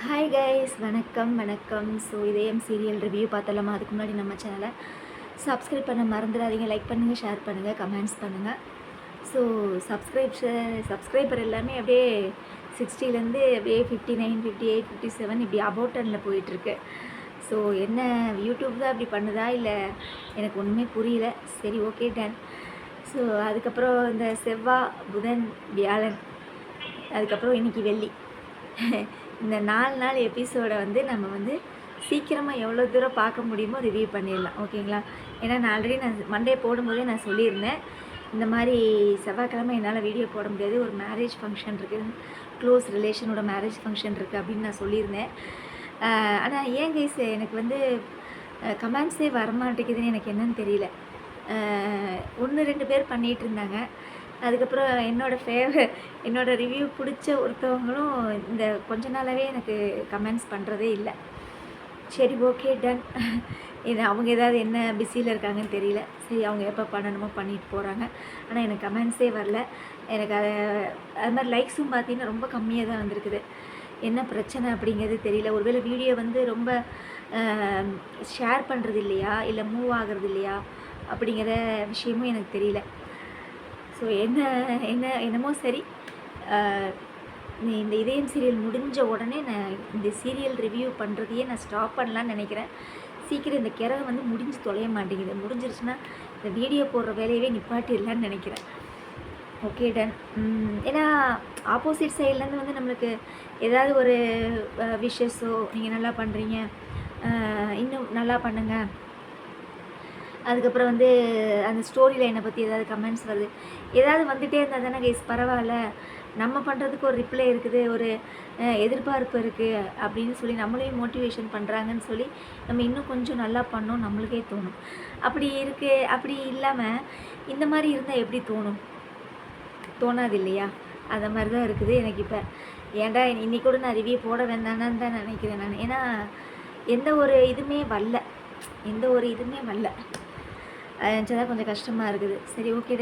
Hi guys, வணக்கம் வணக்கம். So இதயம் சீரியல் ரிவ்யூ பார்த்தலாமா? அதுக்கு முன்னாடி நம்ம சேனலை சப்ஸ்கிரைப் பண்ண மறந்துடாதீங்க. லைக் பண்ணுங்கள், ஷேர் பண்ணுங்கள், கமெண்ட்ஸ் பண்ணுங்கள். ஸோ சப்ஸ்கிரைபர் எல்லாமே அப்படியே 60லேருந்து அப்படியே 59, 58, 57 இப்படி அபவுட் 10ல் போயிட்டுருக்கு. ஸோ என்ன யூடியூப் தான் அப்படி பண்ணுதா இல்லை எனக்கு ஒன்றுமே புரியல. சரி, ஓகே, டன். ஸோ அதுக்கப்புறம் இந்த செவ்வாய், புதன், வியாழன், அதுக்கப்புறம் இன்றைக்கி வெள்ளி, இந்த 4 நாள் எபிசோடை நம்ம சீக்கிரமாக எவ்வளோ தூரம் பார்க்க முடியுமோ ரிவ்யூ பண்ணிடலாம், ஓகேங்களா? ஏன்னா நான் ஆல்ரெடி மண்டே போடும்போதே நான் சொல்லியிருந்தேன், இந்த மாதிரி செவ்வாய்க்கிழமை என்னால் வீடியோ போட முடியாது, ஒரு மேரேஜ் ஃபங்க்ஷன் இருக்குது, க்ளோஸ் ரிலேஷனோட மேரேஜ் ஃபங்க்ஷன் இருக்குது அப்படின்னு நான் சொல்லியிருந்தேன். ஆனால் ஏன் கைஸ் எனக்கு கமெண்ட்ஸே வரமாட்டேங்குதுன்னு எனக்கு என்னன்னு தெரியல. 1-2 பேர் பண்ணிகிட்டு இருந்தாங்க. அதுக்கப்புறம் என்னோடய ரிவ்யூ பிடிச்ச ஒருத்தவங்களும் இந்த கொஞ்ச நாளாகவே எனக்கு கமெண்ட்ஸ் பண்ணுறதே இல்லை. சரி, ஓகே, டன். இது அவங்க ஏதாவது என்ன பிஸியில் இருக்காங்கன்னு தெரியல. சரி, அவங்க எப்போ பண்ணணுமோ பண்ணிட்டு போகிறாங்க. ஆனால் எனக்கு கமெண்ட்ஸே வரல. எனக்கு அது மாதிரி லைக்ஸும் பார்த்தீங்கன்னா ரொம்ப கம்மியாக தான் வந்திருக்குது. என்ன பிரச்சனை அப்படிங்கிறது தெரியல. ஒருவேளை வீடியோ ரொம்ப ஷேர் பண்ணுறது இல்லையா, இல்லை மூவ் ஆகிறது இல்லையா அப்படிங்கிற விஷயமும் எனக்கு தெரியல. ஸோ என்னமோ சரி, இந்த இதயம் சீரியல் முடிஞ்ச உடனே நான் இந்த சீரியல் ரிவ்யூ பண்ணுறதையே நான் ஸ்டாப் பண்ணலான்னு நினைக்கிறேன். சீக்கிரம் இந்த கிரகம் முடிஞ்சு தொலைய மாட்டேங்குது. முடிஞ்சிருச்சுன்னா இந்த வீடியோ போடுற வேலையவே நிப்பாட்டிடலான்னு நினைக்கிறேன். Okay, ton. ஏன்னா ஆப்போசிட் சைட்லேருந்து நம்மளுக்கு ஏதாவது ஒரு விஷஸோ, நீங்கள் நல்லா பண்ணுறீங்க, இன்னும் நல்லா பண்ணுங்கள், அதுக்கப்புறம் அந்த ஸ்டோரி லைனை பற்றி ஏதாவது கமெண்ட்ஸ் வருது, ஏதாவது வந்துகிட்டே இருந்தால் தானே கைஸ் பரவாயில்ல, நம்ம பண்ணுறதுக்கு ஒரு ரிப்ளை இருக்குது, ஒரு எதிர்பார்ப்பு இருக்குது அப்படின்னு சொல்லி நம்மளையும் மோட்டிவேஷன் பண்ணுறாங்கன்னு சொல்லி நம்ம இன்னும் கொஞ்சம் நல்லா பண்ணோம் நம்மளுக்கே தோணும். அப்படி இல்லாமல் இந்த மாதிரி இருந்தால் எப்படி தோணும்? தோணாது இல்லையா? அந்த மாதிரி தான் இருக்குது எனக்கு. இப்போ ஏன்டா இன்றைக்கி கூட நான் ரிவ்யூ போட வேண்டான்னு தான் நினைக்கிறேன் நான். ஏன்னா எந்த ஒரு இதுவுமே வரல. தான் கொஞ்சம் கஷ்டமாக இருக்குது. சரி, ஓகே,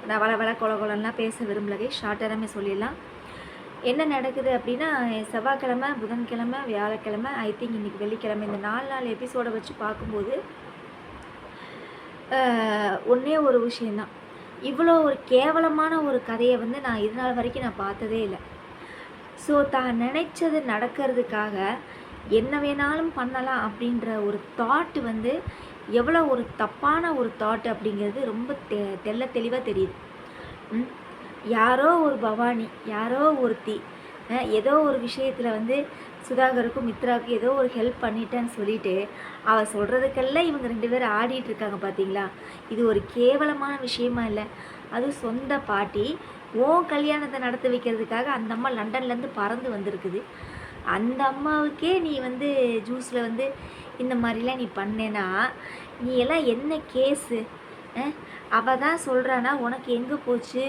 நான் வள கொலலாம் பேச விரும்பலகை, ஷார்ட்டாகவே சொல்லிடலாம். என்ன நடக்குது அப்படின்னா, செவ்வாய்க்கிழமை, புதன்கிழமை, வியாழக்கிழமை, ஐ திங்க் இன்றைக்கி வெள்ளிக்கிழமை, இந்த 4 நாள் எபிசோடை வச்சு பார்க்கும்போது ஒன்றே ஒரு விஷயந்தான், இவ்வளோ ஒரு கேவலமான ஒரு கதையை நான் இது நாள் வரைக்கும் நான் பார்த்ததே இல்லை. ஸோ தான் நினைச்சது நடக்கிறதுக்காக என்ன வேணாலும் பண்ணலாம் அப்படின்ற ஒரு தாட்டு எவ்வளோ ஒரு தப்பான ஒரு தாட் அப்படிங்கிறது ரொம்ப தெளிவாக தெரியுது. யாரோ ஒரு பவானி, யாரோ ஒருத்தி ஏதோ ஒரு விஷயத்தில் சுதாகருக்கும் மித்ராவுக்கும் ஏதோ ஒரு ஹெல்ப் பண்ணிட்டேன்னு சொல்லிட்டு அவள் சொல்கிறதுக்கெல்லாம் இவங்க 2 பேரும் ஆடிட்டு இருக்காங்க. பார்த்தீங்களா? இது ஒரு கேவலமான விஷயமா இல்லை? அதுவும் சொந்த பாட்டி கல்யாணத்தை நடத்தி வைக்கிறதுக்காக அந்த அம்மா லண்டன்லேருந்து பறந்து வந்திருக்குது. அந்த அம்மாவுக்கே நீ ஜூஸில் இந்த மாதிரிலாம் நீ பண்ணேன்னா நீ எல்லாம் என்ன கேஸு? அவள் தான் சொல்கிறானா, உனக்கு எங்கே போச்சு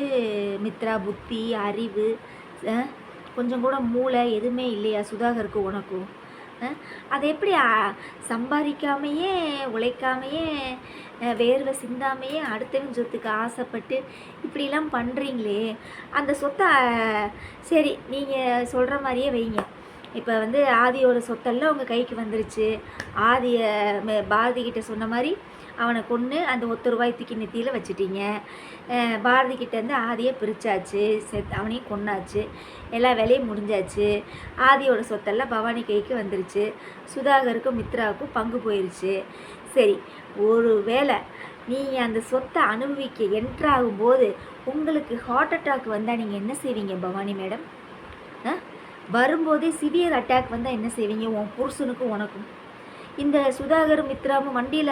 மித்ரா புத்தி, அறிவு, கொஞ்சம் கூட மூளை எதுவுமே இல்லையா சுதாகருக்கு உனக்கும்? அதை எப்படி சம்பாதிக்காமையே, உழைக்காமையே, வேர்வை சிந்தாமையே அடுத்தவன் சொத்துக்கு ஆசைப்பட்டு இப்படிலாம் பண்ணுறீங்களே, அந்த சொத்தை சரி நீங்கள் சொல்கிற மாதிரியே வைங்க. இப்போ ஆதியோட சொத்தெல்லாம் உங்கள் கைக்கு வந்துருச்சு. பாரதிக்கிட்ட சொன்ன மாதிரி அவனை கொன்று அந்த ₹1 தூக்கி நெத்தியில் வச்சுட்டீங்க. பாரதிக்கிட்டேருந்து ஆதியை பிரித்தாச்சு, அவனையும் கொன்னாச்சு, எல்லா வேலையும் முடிஞ்சாச்சு. ஆதியோட சொத்தெல்லாம் பவானி கைக்கு வந்துருச்சு. சுதாகருக்கும் மித்ராவுக்கும் பங்கு போயிடுச்சு. சரி, ஒரு வேளை நீங்கள் அந்த சொத்தை அனுபவிக்க என்ட்ராகும்போது உங்களுக்கு ஹார்ட் அட்டாக் வந்தால் நீங்கள் என்ன செய்வீங்க பவானி மேடம்? வரும்போதே சிவியர் அட்டாக் வந்தால் என்ன செய்வீங்க உன் புருஷனுக்கும் உனக்கும்? இந்த சுதாகரும் மித்ராவும் வண்டியில்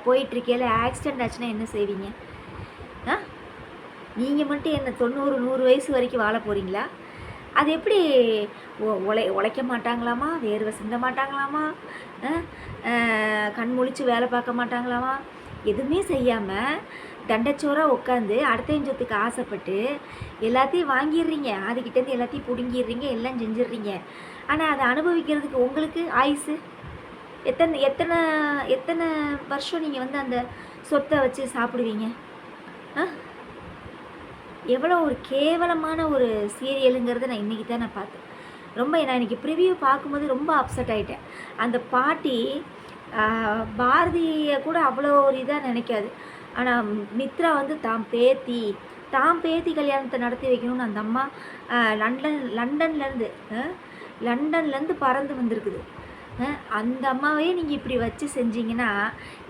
போயிட்டுருக்கையில் ஆக்சிடெண்ட் ஆச்சுன்னா என்ன செய்வீங்க? நீங்கள் மட்டும் என்ன 90-100 வயசு வரைக்கும் வாழ போகிறீங்களா? அது எப்படி உழைக்க மாட்டாங்களாமா, வேர்வை சிந்த மாட்டாங்களாமா, கண் முழிச்சு வேலை பார்க்க மாட்டாங்களாமா, எதுவுமே செய்யாமல் தண்டச்சோராக உட்காந்து அடுத்த சொத்துக்கு ஆசைப்பட்டு எல்லாத்தையும் வாங்கிடுறீங்க, அதுக்கிட்டேருந்து எல்லாத்தையும் பிடுங்கிடுறீங்க, எல்லாம் செஞ்சிடுறீங்க. ஆனால் அதை அனுபவிக்கிறதுக்கு உங்களுக்கு ஆயுசு எத்தனை எத்தனை வருஷம் நீங்கள் அந்த சொத்தை வச்சு சாப்பிடுவீங்க? எவ்வளோ ஒரு கேவலமான ஒரு சீரியலுங்கிறத நான் இன்றைக்கி தான் நான் பார்த்தேன். ரொம்ப நான் இன்றைக்கி ப்ரிவியூ பார்க்கும்போது ரொம்ப அப்செட் ஆகிட்டேன். அந்த பாட்டி பாரதியை கூட அவ்வளோ ஒரு இதாக நினைக்காது. ஆனால் மித்ரா வந்து தாம் பேத்தி கல்யாணத்தை நடத்தி வைக்கணும்னு அந்த அம்மா லண்டன்லேருந்து பறந்து வந்திருக்குது. அந்த அம்மாவே நீங்கள் இப்படி வச்சு செஞ்சீங்கன்னா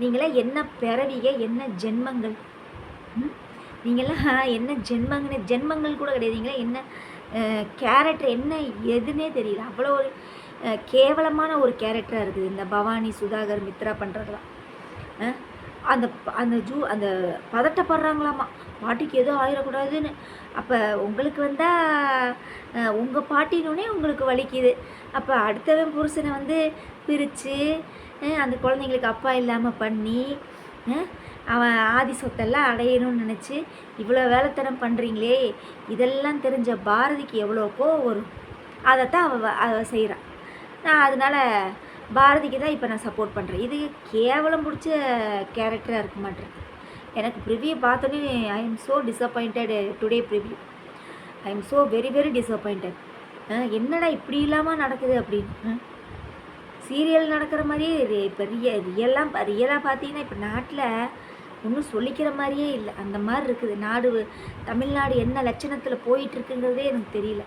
நீங்களாம் என்ன பிறவிக, என்ன ஜென்மங்கள், நீங்களாம் என்ன ஜென்மங்கள் கூட கிடையாது. நீங்களாம் என்ன கேரக்டர் என்ன எதுன்னே தெரியல. அவ்வளோ ஒரு கேவலமான ஒரு கேரக்டராக இருக்குது இந்த பவானி, சுதாகர், மித்ரா பண்ணுறதுலாம். அந்த அந்த பதட்டப்படுறாங்களாமா, பாட்டிக்கு எதுவும் ஆயிடக்கூடாதுன்னு. அப்போ உங்களுக்கு வந்தால் உங்கள் பாட்டினோடனே உங்களுக்கு வலிக்குது. அப்போ அடுத்தவன் புருஷனை வந்து பிரித்து அந்த குழந்தைங்களுக்கு அப்பா இல்லாமல் பண்ணி அவன் ஆதி சொத்தெல்லாம் அடையணும்னு நினச்சி இவ்வளோ வேலைத்தனம் பண்ணுறீங்களே, இதெல்லாம் தெரிஞ்ச பாரதிக்கு எவ்வளோ கோவம் வரும். அதைத்தான் அவள் செய்கிறான். நான் அதனால் பாரதிக்கு தான் இப்போ நான் சப்போர்ட் பண்ணுறேன். இது கேவலம் பிடிச்ச கேரக்டராக இருக்க மாட்டேன். எனக்கு ப்ரிவியூ பார்த்தோன்னே I am so disappointed. Today preview I am so very very disappointed. என்னடா இப்படி இல்லாமல் நடக்குது அப்படின்னு. சீரியல் நடக்கிற மாதிரியே இப்போ ரியலாக பார்த்தீங்கன்னா இப்போ நாட்டில் ஒன்றும் சொல்லிக்கிற மாதிரியே இல்லை. அந்த மாதிரி இருக்குது தமிழ்நாடு என்ன லட்சணத்தில் போயிட்டுருக்குங்கிறதே எனக்கு தெரியல.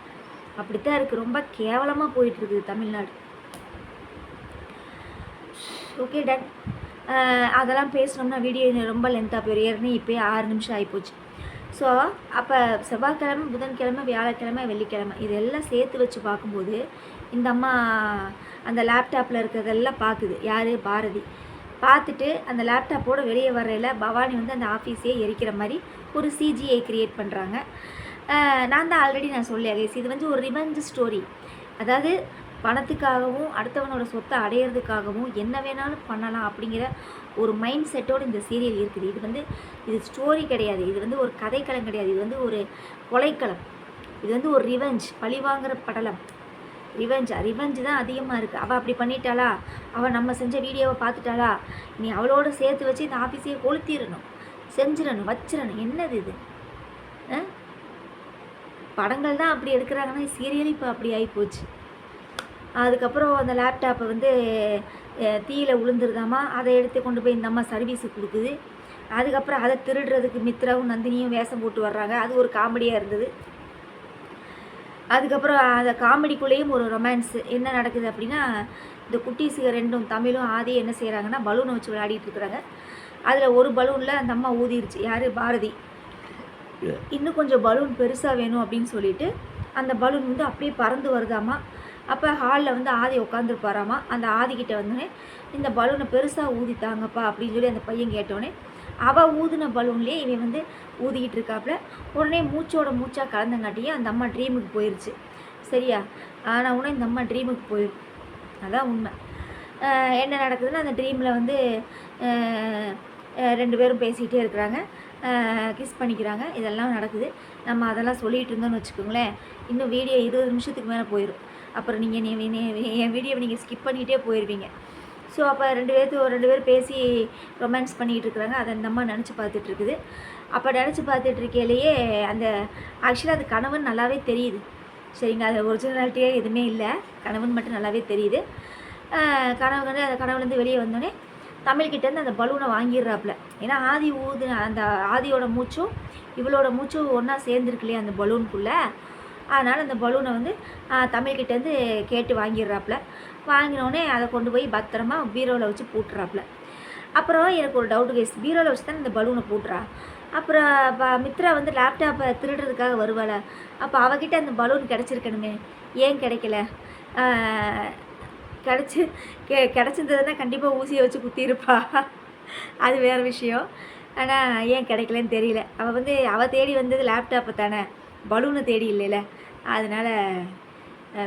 அப்படித்தான் இருக்குது. ரொம்ப கேவலமாக போயிட்டுருக்குது தமிழ்நாடு. Okay done. அதெல்லாம் பேசணும்னா வீடியோ ரொம்ப லென்த்தாக போயிடும். ஏற்கனவே இப்போயே 6 நிமிஷம் ஆகிப்போச்சு. ஸோ அப்போ செவ்வாய்க்கிழமை, புதன்கிழமை, வியாழக்கிழமை, வெள்ளிக்கிழமை இதெல்லாம் சேர்த்து வச்சு பார்க்கும்போது இந்த அம்மா அந்த லேப்டாப்பில் இருக்கிறதெல்லாம் பார்க்குது. யார்? பாரதி. பார்த்துட்டு அந்த லேப்டாப்போடு வெளியே வர்றையில் பவானி வந்து அந்த ஆஃபீஸே எரிக்கிற மாதிரி ஒரு சிஜிஐ க்ரியேட் பண்ணுறாங்க. நான் தான் ஆல்ரெடி நான் சொல்லியாங்க, இது வந்து ஒரு ரிவெஞ்ச் ஸ்டோரி. அதாவது பணத்துக்காகவும் அடுத்தவனோட சொத்தை அடையிறதுக்காகவும் என்ன வேணாலும் பண்ணலாம் அப்படிங்கிற ஒரு மைண்ட் செட்டோடு இந்த சீரியல் இருக்குது. இது ஸ்டோரி கிடையாது, இது வந்து ஒரு கதைக்களம் கிடையாது, இது வந்து ஒரு கொலைக்களம், இது வந்து ஒரு ரிவெஞ்ச், பழிவாங்கிற படலம். ரிவெஞ்ச் தான் அதிகமாக இருக்குது. அவள் அப்படி பண்ணிட்டாளா, அவள் நம்ம செஞ்ச வீடியோவை பார்த்துட்டாளா, நீ அவளோட சேர்த்து வச்சு இந்த ஆஃபீஸையே கொளுத்திடணும், செஞ்சிடணும், வச்சிடணும். என்னது இது? படங்கள் தான் அப்படி எடுக்கிறாங்கன்னா சீரியலும் இப்போ அப்படி ஆகிப்போச்சு. அதுக்கப்புறம் அந்த லேப்டாப்பை வந்து தீயில விழுந்துருதாமா, அதை எடுத்து கொண்டு போய் இந்த அம்மா சர்வீஸுக்கு கொடுக்குது. அதுக்கப்புறம் அதை திருடுறதுக்கு மித்ராவும் நந்தினியும் வேஷம் போட்டு வர்றாங்க. அது ஒரு காமெடியாக இருந்தது. அதுக்கப்புறம் அந்த காமெடிக்குள்ளேயும் ஒரு ரொமான்ஸ் என்ன நடக்குது அப்படின்னா, இந்த குட்டீஸுக ரெண்டும் தமிழும் ஆதி என்ன செய்கிறாங்கன்னா பலூனை வச்சு விளையாடிட்டு இருக்கிறாங்க. அதில் ஒரு பலூனில் அந்த அம்மா ஊதிருச்சு. யார்? பாரதி. இன்னும் கொஞ்சம் பலூன் பெருசாக வேணும் அப்படின்னு சொல்லிட்டு அந்த பலூன் வந்து அப்படியே பறந்து வருதாமா. அப்போ ஹாலில் வந்து ஆதி உட்காந்துருப்பாராமா. அந்த ஆதிக்கிட்ட வந்தோடனே இந்த பலூனை பெருசாக ஊதித்தாங்கப்பா அப்படின்னு சொல்லி அந்த பையன் கேட்டோடனே அவள் ஊதின பலூன்லேயே இவன் வந்து ஊதிக்கிட்டு இருக்காப்புல. உடனே மூச்சாக கலந்தங்காட்டியே அந்த அம்மா ட்ரீமுக்கு போயிடுச்சு. சரியா? ஆனால் உடனே இந்த அம்மா ட்ரீமுக்கு போயிடும். அதான் உண்மை. என்ன நடக்குதுன்னா அந்த ட்ரீமில் வந்து 2 பேரும் பேசிக்கிட்டே இருக்கிறாங்க, கிஸ் பண்ணிக்கிறாங்க, இதெல்லாம் நடக்குது. நம்ம அதெல்லாம் சொல்லிகிட்டு இருந்தோம்னு வச்சுக்கோங்களேன், இன்னும் வீடியோ 20 நிமிஷத்துக்கு மேலே போயிடும். அப்புறம் நீங்கள் என் வீடியோவை நீங்கள் ஸ்கிப் பண்ணிகிட்டே போயிடுவீங்க. ஸோ அப்போ 2 பேர் பேசி ரொமான்ஸ் பண்ணிகிட்டு இருக்கிறாங்க. அதை அந்த அம்மா நினச்சி பார்த்துட்ருக்குது. அப்போ நினச்சி பார்த்துட்ருக்கையிலேயே அந்த ஆக்சுவலாக அது கணவன் நல்லாவே தெரியுது. சரிங்க, அது ஒரிஜினாலிட்டியே எதுவுமே இல்லை, கணவன் மட்டும் நல்லாவே தெரியுது. கணவன் அந்த கணவன்லேருந்து வெளியே வந்தோடனே தமிழ்கிட்டேருந்து அந்த பலூனை வாங்கிடுறாப்புல. ஏன்னா அந்த ஆதியோட மூச்சும் இவளோட மூச்சும் ஒன்றா சேர்ந்துருக்கு இல்லையா அந்த பலூனுக்குள்ளே. அதனால் அந்த பலூனை வந்து தமிழ்கிட்டேருந்து கேட்டு வாங்கிடுறாப்புல. வாங்கினோடனே அதை கொண்டு போய் பத்திரமா பீரோவில் வச்சு பூட்டுறாப்புல. அப்புறம் எனக்கு ஒரு டவுட்டு கேஸ், பீரோவில் வச்சு தான் இந்த பலூனை பூட்டுறா. அப்புறம் மித்ரா வந்து லேப்டாப்பை திருடுறதுக்காக வருவாள். அப்போ அவகிட்ட அந்த பலூன் கிடச்சிருக்கணுமே, ஏன் கிடைக்கல? கிடச்சிருந்ததுன்னா கண்டிப்பாக ஊசியை வச்சு குத்திருப்பா, அது வேறு விஷயம். ஆனால் ஏன் கிடைக்கலன்னு தெரியல. அவள் தேடி வந்தது லேப்டாப்பை தானே, பலூனை தேடி இல்லைல்ல, அதனால்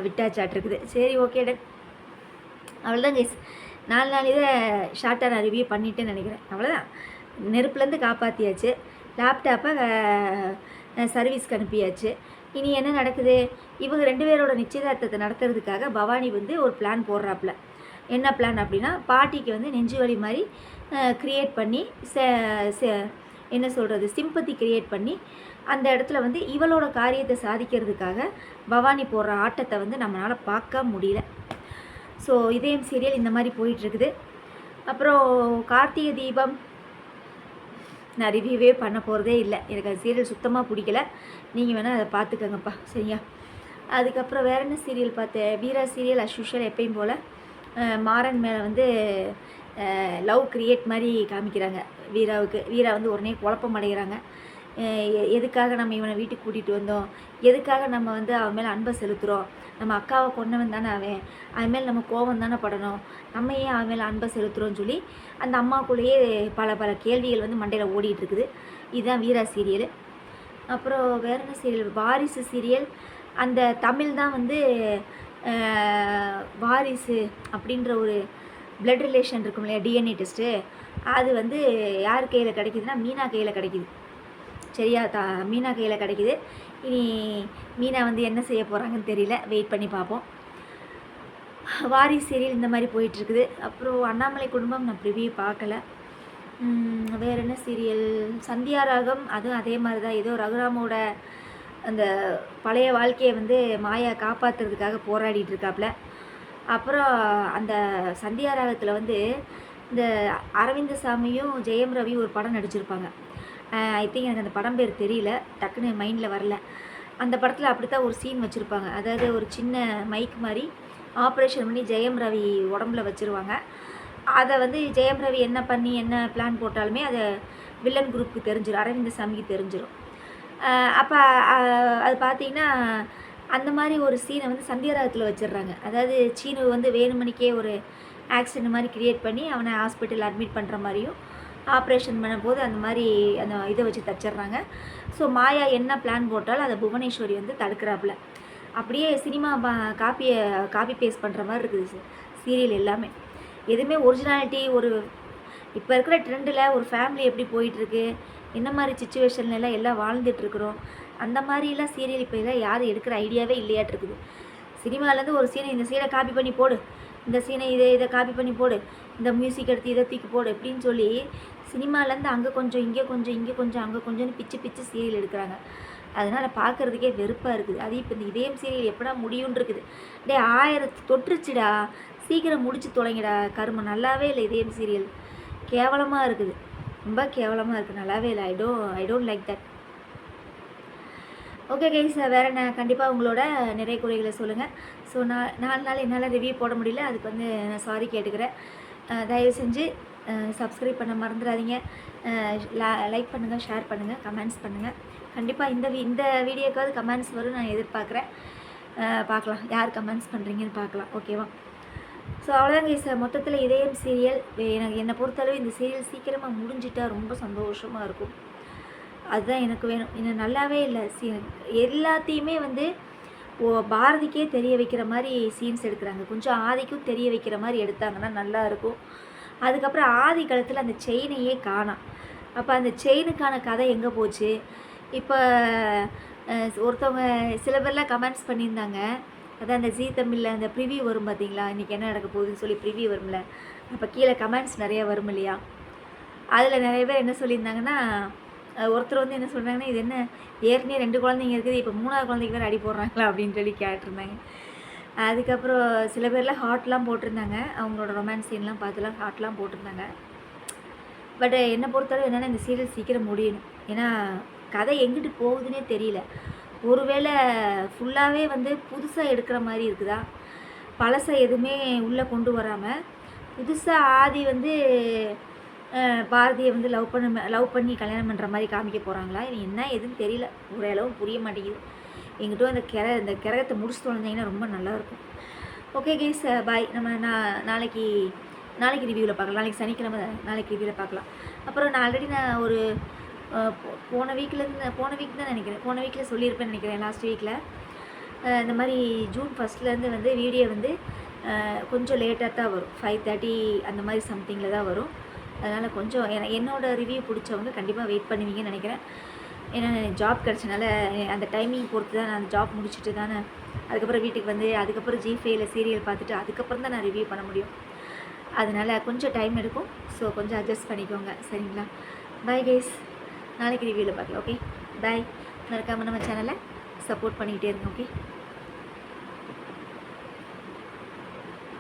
விட்டாச்சாட்டிருக்குது. சரி, ஓகே டன். அவ்வளோதான் கைஸ். 4 நாள் இதை ஷார்ட்டாக நான் ரிவ்யூ பண்ணிட்டேன்னு நினைக்கிறேன். அவ்வளோதான். நெருப்புலேருந்து காப்பாற்றியாச்சு, லேப்டாப்பை சர்வீஸ்க்கு அனுப்பியாச்சு. இனி என்ன நடக்குது? இவங்க 2 பேரோட நிச்சயதார்த்தத்தை நடத்துறதுக்காக பவானி வந்து ஒரு பிளான் போடுறாப்புல. என்ன பிளான் அப்படின்னா, பாட்டிக்கு வந்து நெஞ்சு வலி மாதிரி க்ரியேட் பண்ணி என்ன சொல்கிறது, சிம்பத்தி கிரியேட் பண்ணி அந்த இடத்துல வந்து இவளோட காரியத்தை சாதிக்கிறதுக்காக பவானி போடுற ஆட்டத்தை வந்து நம்மளால் பார்க்க முடியல. ஸோ இதயம் சீரியல் இந்த மாதிரி போயிட்டுருக்குது. அப்புறம் கார்த்திகை தீபம் நான் ரிவ்யூவே பண்ண போகிறதே இல்லை. எனக்கு அது சீரியல் சுத்தமாக பிடிக்கல. நீங்கள் வேணால் அதை பார்த்துக்கங்கப்பா, சரியா? அதுக்கப்புறம் வேறு என்ன சீரியல் பார்த்தேன்? வீரா சீரியல் அஸ் யூஷுவல் எப்பயும் போல் மாறன் மேலே வந்து லவ் கிரியேட் மாதிரி காமிக்கிறாங்க வீராவுக்கு. வீரா வந்து உடனே குழப்பம் அடைகிறாங்க. எதுக்காக நம்ம இவனை வீட்டுக்கு கூட்டிகிட்டு வந்தோம், எதுக்காக நம்ம வந்து அவன் மேலே அன்பை செலுத்துகிறோம், நம்ம அக்காவை கொண்டவன் தானே அவன் மேலே நம்ம கோபம் தானே படணும், நம்ம ஏன் அவன் மேலே அன்பை செலுத்துகிறோன்னு சொல்லி அந்த அம்மாக்குள்ளேயே பல கேள்விகள் வந்து மண்டையில் ஓடிட்டுருக்குது. இதுதான் வீரா சீரியல். அப்புறம் வேறு என்ன சீரியல்? வாரிசு சீரியல். அந்த தமிழ் தான் வந்து வாரிசு அப்படின்ற ஒரு பிளட் ரிலேஷன் இருக்கும் இல்லையா, டிஎன்ஏ டெஸ்ட்டு, அது வந்து யார் கையில் கிடைக்குதுன்னா மீனா கையில் கிடைக்குது, சரியா? மீனா கையில் கிடைக்குது. இனி மீனா வந்து என்ன செய்ய போகிறாங்கன்னு தெரியல, வெயிட் பண்ணி பார்ப்போம். வாரிசு சீரியல் இந்த மாதிரி போயிட்டுருக்குது. அப்புறம் அண்ணாமலை குடும்பம் நான் ப்ரிவியூ பார்க்கல. வேறு என்ன சீரியல்? சந்தியா ராகம், அதுவும் அதே மாதிரி தான். ஏதோ ரகுராமோட அந்த பழைய வாழ்க்கையை வந்து மாயா காப்பாற்றுறதுக்காக போராடிட்டு இருக்காப்புல. அப்புறம் அந்த சந்தியா ராகத்தில் வந்து இந்த அரவிந்த சாமியும் ஜெயம் ரவியும் ஒரு படம் நடிச்சிருப்பாங்க. ஐ திங்க் எனக்கு அந்த படம் பேர் தெரியல, டக்குன்னு மைண்டில் வரல. அந்த படத்தில் அப்படி தான் ஒரு சீன் வச்சுருப்பாங்க. அதாவது ஒரு சின்ன மைக் மாதிரி ஆப்ரேஷன் பண்ணி ஜெயம் ரவி உடம்புல வச்சுருவாங்க. அதை வந்து ஜெயம் ரவி என்ன பண்ணி என்ன பிளான் போட்டாலுமே அதை வில்லன் குரூப்புக்கு தெரிஞ்சிடும், அரவிந்த சாமிக்கு தெரிஞ்சிடும். அப்போ அது பார்த்திங்கன்னா அந்த மாதிரி ஒரு சீனை வந்து சந்தியாராகத்தில் வச்சிடுறாங்க. அதாவது சீனு வந்து வேணுமணிக்கே ஒரு ஆக்சிடென்ட் மாதிரி க்ரியேட் பண்ணி அவனை ஹாஸ்பிட்டல் அட்மிட் பண்ணுற மாதிரியும் ஆப்ரேஷன் பண்ணும்போது அந்த மாதிரி அந்த இதை வச்சு தச்சிட்றாங்க. ஸோ மாயா என்ன பிளான் போட்டாலும் அதை புவனேஸ்வரி வந்து தடுக்கிறாப்புல. அப்படியே சினிமா காப்பி பேஸ்ட் பண்ணுற மாதிரி இருக்குது சீரியல் எல்லாமே. எதுவுமே ஒரிஜினாலிட்டி ஒரு இப்போ இருக்கிற ட்ரெண்டில் ஒரு ஃபேமிலி எப்படி போயிட்டுருக்கு, என்ன மாதிரி சுச்சுவேஷன்லாம் எல்லாம் வாழ்ந்துட்டுருக்குறோம், அந்த மாதிரிலாம் சீரியல் இப்போ எல்லாம் யாரும் எடுக்கிற ஐடியாவே இல்லையாட்டிருக்குது. சினிமாலேருந்து ஒரு சீனை இந்த சீனை காப்பி பண்ணி போடு, இந்த சீனை இதை காப்பி பண்ணி போடு, இந்த மியூசிக் எடுத்து இதை தூக்கி போடு அப்படின்னு சொல்லி சினிமாலேருந்து அங்கே கொஞ்சம் இங்கே கொஞ்சம் இங்கே கொஞ்சம் அங்கே கொஞ்சம்னு பிச்சு சீரியல் எடுக்கிறாங்க. அதனால் பார்க்குறதுக்கே வெறுப்பாக இருக்குது. அது இப்போ இந்த இதயம் சீரியல் எப்படா முடியும்னு இருக்குது. டே 1000 தொற்றுச்சுடா, சீக்கிரம் முடிச்சு தொலைங்கடா கரும. நல்லாவே இல்லை இதயம் சீரியல், கேவலமாக இருக்குது, ரொம்ப கேவலமாக இருக்குது, நல்லாவே இல்லை. I don't like that. Okay guys, வேறு என்ன, கண்டிப்பாக உங்களோட நிறைய குறைகளை சொல்லுங்கள். ஸோ 4 நாள் என்னால் ரிவ்யூ போட முடியல, அதுக்கு வந்து நான் சாரி கேட்டுக்கிறேன். தயவு செஞ்சு சப்ஸ்கிரைப் பண்ண மறந்துடாதீங்க. லைக் பண்ணுங்கள், ஷேர் பண்ணுங்கள், கமெண்ட்ஸ் பண்ணுங்கள். கண்டிப்பாக இந்த வீடியோக்காவது கமெண்ட்ஸ் வரும் நான் எதிர்பார்க்குறேன். பார்க்கலாம் யார் கமெண்ட்ஸ் பண்ணுறீங்கன்னு பார்க்கலாம், ஓகேவா? ஸோ அவ்வளோதான் கைஸ், மொத்தத்தில் இதயம் சீரியல் என்னை பொறுத்தளவு இந்த சீரியல் சீக்கிரமாக முடிஞ்சிட்டா ரொம்ப சந்தோஷமாக இருக்கும். அதுதான் எனக்கு வேணும். இன்னும் நல்லாவே இல்லை, எல்லாத்தையுமே வந்து பாரதிக்கே தெரிய வைக்கிற மாதிரி சீன்ஸ் எடுக்கிறாங்க. கொஞ்சம் ஆதிக்கும் தெரிய வைக்கிற மாதிரி எடுத்தாங்கன்னா நல்லாயிருக்கும். அதுக்கப்புறம் ஆதி காலத்தில் அந்த செயினையே காணோம். அப்போ அந்த செயினுக்கான கதை எங்கே போச்சு? இப்போ ஒருத்தவங்க சில பேர்லாம் கமெண்ட்ஸ் பண்ணியிருந்தாங்க, அதான் அந்த ஜீ தமிழில் அந்த ப்ரிவியூ வரும் பார்த்தீங்களா, இன்றைக்கி என்ன நடக்க போகுதுன்னு சொல்லி ப்ரிவியூ வரும்ல, அப்போ கீழே கமெண்ட்ஸ் நிறையா வரும் இல்லையா, அதில் நிறைய பேர் என்ன சொல்லியிருந்தாங்கன்னா, ஒருத்தர் வந்து என்ன சொல்கிறாங்கன்னா, இது என்ன ஏற்கனவே 2 குழந்தைங்க இருக்குது, இப்போ 3ஆவது குழந்தைக்கு வேறு அடி போடுறாங்களா அப்படின்னு சொல்லி கேட்டிருந்தாங்க. அதுக்கப்புறம் சில பேர்லாம் ஹார்ட்லாம் போட்டிருந்தாங்க, அவங்களோட ரொமான்ஸ் சீன்லாம் பார்த்துலாம் ஹார்ட்லாம் போட்டிருந்தாங்க. பட் என்னை பொறுத்தளவு என்னென்னா இந்த சீரியல் சீக்கிரம் முடியணும். ஏன்னா கதை எங்கிட்டு போகுதுன்னே தெரியல. ஒருவேளை ஃபுல்லாகவே வந்து புதுசாக எடுக்கிற மாதிரி இருக்குதா, பழசை எதுவுமே உள்ளே கொண்டு வராமல் புதுசாக ஆதி வந்து பாரதியை வந்து லவ் பண்ணி கல்யாணம் பண்ணுற மாதிரி காமிக்க போகிறாங்களா, இது என்ன எதுன்னு தெரியல, ஓரளவு புரிய மாட்டேங்குது. எங்கிட்ட இந்த கிரகத்தை முடிச்சு தொலைஞ்சிங்கன்னா ரொம்ப நல்லாயிருக்கும். ஓகே கைஸ், பாய். நம்ம நாளைக்கு ரிவ்யூவில் பார்க்கலாம். நாளைக்கு சனிக்கிழமை, நாளைக்கு ரிவ்யூவில் பார்க்கலாம். அப்புறம் நான் ஆல்ரெடி ஒரு போன வீக் தான் நினைக்கிறேன், போன வீக்கில் சொல்லியிருப்பேன்னு நினைக்கிறேன், லாஸ்ட் வீக்கில் இந்த மாதிரி ஜூன் 1 வந்து வீடியோ வந்து கொஞ்சம் லேட்டாக தான் வரும், 5:30 அந்த மாதிரி சம்திங்கில் தான் வரும். அதனால் கொஞ்சம் என்னோடய ரிவ்யூ பிடிச்சவங்க கண்டிப்பாக வெயிட் பண்ணுவீங்கன்னு நினைக்கிறேன். ஏன்னா ஜாப் கிடச்சனால அந்த டைமிங் பொறுத்து தான், நான் ஜாப் முடிச்சுட்டு தானே அதுக்கப்புறம் வீட்டுக்கு வந்து அதுக்கப்புறம் ஜி5ல சீரியல் பார்த்துட்டு அதுக்கப்புறம் தான் நான் ரிவ்யூ பண்ண முடியும். அதனால் கொஞ்சம் டைம் எடுக்கும். ஸோ கொஞ்சம் அட்ஜஸ்ட் பண்ணிக்கோங்க, சரிங்களா? Bye guys. நாளைக்கு ரிவ்யூவில் பார்க்கலாம். ஓகே, பாய். மறக்காமல் நம்ம சேனலை சப்போர்ட் பண்ணிக்கிட்டே இருங்க. ஓகே.